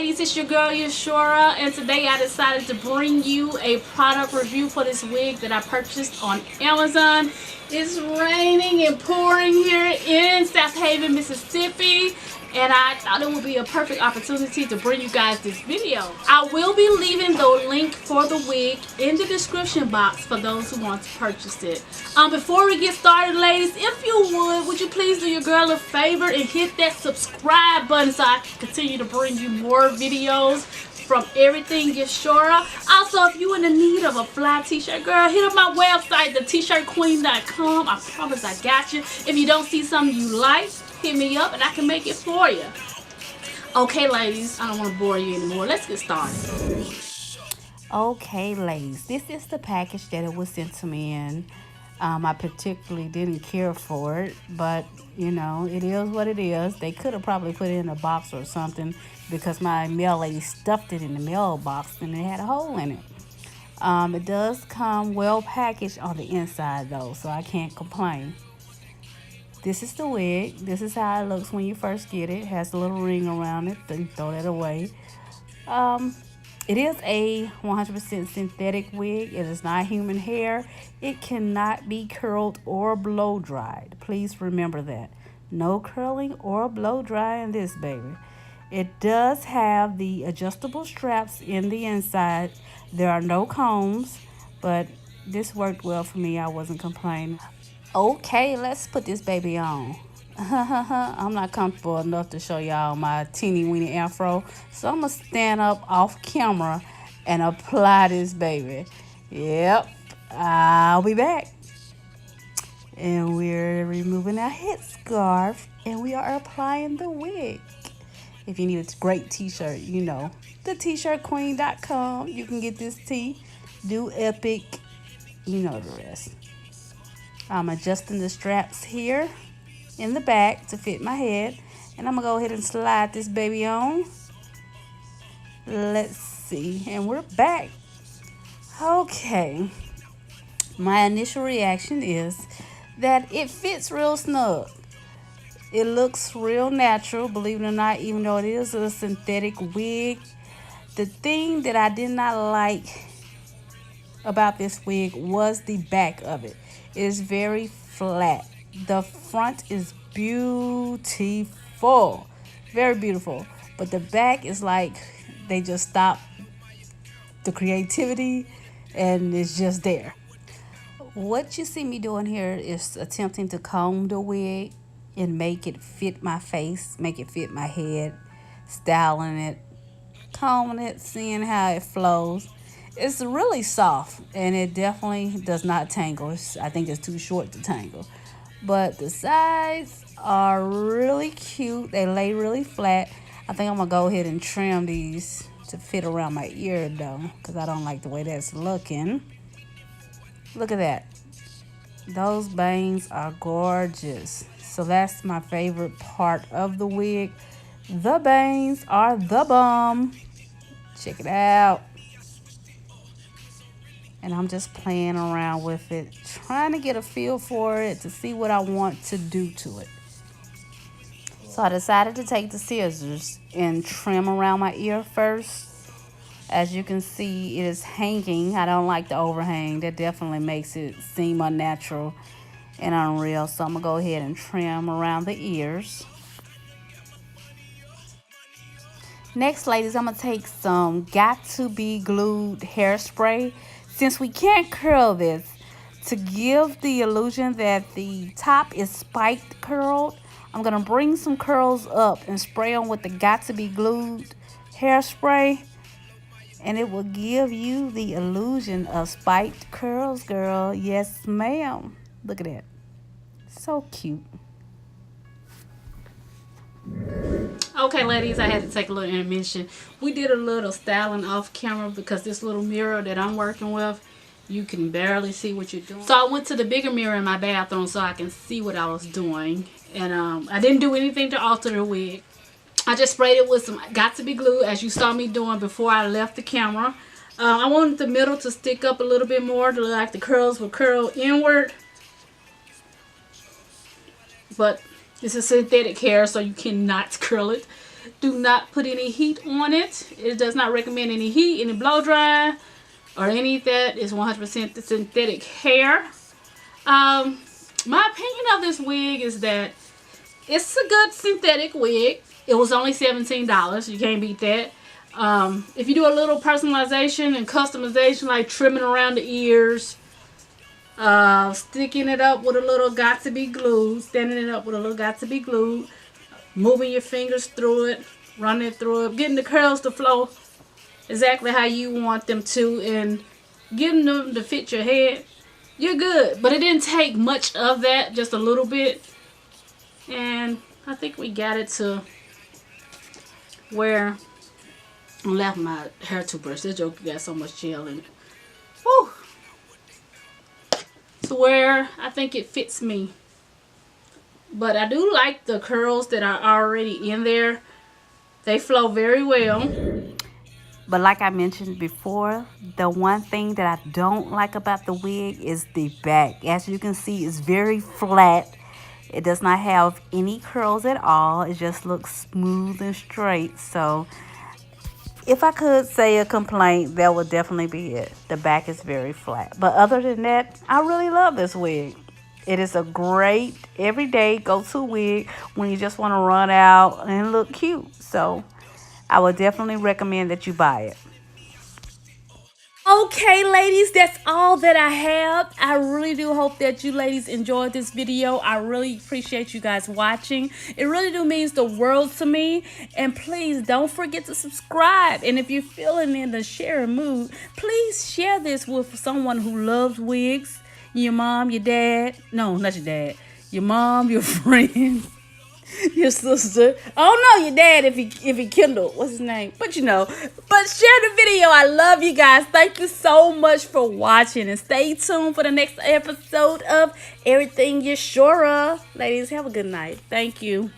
ladies, it's your girl Yashura, and today I decided to bring you a product review for this wig that I purchased on Amazon. It's raining and pouring here in South Haven, Mississippi, and I thought it would be a perfect opportunity to bring you guys this video. I will be leaving the link for the wig in the description box for those who want to purchase it. Before we get started, ladies, if you would you please do your girl a favor and hit that subscribe button so I can continue to bring you more videos from everything Yashura. Also, if you're in the need of a fly t-shirt, girl, hit up my website, thetshirtqueen.com. I promise I got you. If you don't see something you like, hit me up and I can make it for you. Okay, ladies, I don't want to bore you anymore. Let's get started. Okay, ladies, this is the package that it was sent to me in. I particularly didn't care for it, but you know, it is what it is. They could have probably put it in a box or something because my mail lady stuffed it in the mailbox and it had a hole in it. It does come well packaged on the inside though, so I can't complain. This is the wig. This is how it looks when you first get it. It has a little ring around it, then you throw that away. It is a 100% synthetic wig. It is not human hair. It cannot be curled or blow dried. Please remember that. No curling or blow drying this baby. It does have the adjustable straps in the inside. There are no combs, but this worked well for me. I wasn't complaining. Okay, let's put this baby on. I'm not comfortable enough to show y'all my teeny weeny afro, so I'm gonna stand up off camera and apply this baby. Yep, I'll be back. And we're removing our head scarf and we are applying the wig. If you need a great t-shirt, you know, thetshirtqueen.com. You can get this tee. Do epic, you know the rest. I'm adjusting the straps here in the back to fit my head, and I'm gonna go ahead and slide this baby on. Let's see, and we're back. Okay, my initial reaction is that it fits real snug. It looks real natural, believe it or not, even though it is a synthetic wig. The thing that I did not like about this wig was the back of it. It is very flat. The front is beautiful, very beautiful, but the back is like they just stopped the creativity and it's just there. What you see me doing here is attempting to comb the wig and make it fit my face, make it fit my head, styling it, combing it, seeing how it flows. It's really soft and it definitely does not tangle. I think it's too short to tangle. But the sides are really cute. They lay really flat. I think I'm going to go ahead and trim these to fit around my ear though, because I don't like the way that's looking. Look at that. Those bangs are gorgeous. So that's my favorite part of the wig. The bangs are the bomb. Check it out. And I'm just playing around with it, trying to get a feel for it to see what I want to do to it. So I decided to take the scissors and trim around my ear first. As you can see, it is hanging. I don't like the overhang. That definitely makes it seem unnatural and unreal. So I'm going to go ahead and trim around the ears. Next, ladies, I'm going to take some Got To Be Glued hairspray. Since we can't curl this, to give the illusion that the top is spiked curled, I'm going to bring some curls up and spray on with the Got To Be Glued hairspray. And it will give you the illusion of spiked curls, girl. Yes, ma'am. Look at that. So cute. Okay, ladies, I had to take a little intermission. We did a little styling off camera because this little mirror that I'm working with, you can barely see what you're doing. So I went to the bigger mirror in my bathroom so I can see what I was doing. And I didn't do anything to alter the wig. I just sprayed it with some Got To Be Glue, as you saw me doing before I left the camera. I wanted the middle to stick up a little bit more to look like the curls will curl inward. But this is synthetic hair, so you cannot curl it. Do not put any heat on it. It does not recommend any heat, any blow dry, or any that is 100% synthetic hair. My opinion of this wig is that it's a good synthetic wig. It was only $17. You can't beat that. If you do a little personalization and customization, like trimming around the ears, sticking it up with a little got to be glued, standing it up with a little got to be glued, moving your fingers through it, running it through it, getting the curls to flow exactly how you want them to, and getting them to fit your head, you're good. But it didn't take much of that, just a little bit. And I think we got it to where I left my hair toothbrush. This joke got so much gel in it. Woo! To where I think it fits me. But I do like the curls that are already in there. They flow very well. But like I mentioned before, the one thing that I don't like about the wig is the back. As you can see, it's very flat. It does not have any curls at all. It just looks smooth and straight. So if I could say a complaint, that would definitely be it. The back is very flat. But other than that, I really love this wig. It is a great everyday go-to wig when you just want to run out and look cute. So I would definitely recommend that you buy it. Okay, ladies, that's all that I have. I really do hope that you ladies enjoyed this video. I really appreciate you guys watching. It really do means the world to me. And please don't forget to subscribe. And if you're feeling in the sharing mood, please share this with someone who loves wigs. Your mom, your dad. No, not your dad. Your mom, your friend, your sister. I don't know your dad if he Kindle. What's his name? But you know. But share the video. I love you guys. Thank you so much for watching. And stay tuned for the next episode of Everything You're Sure Of. Ladies, have a good night. Thank you.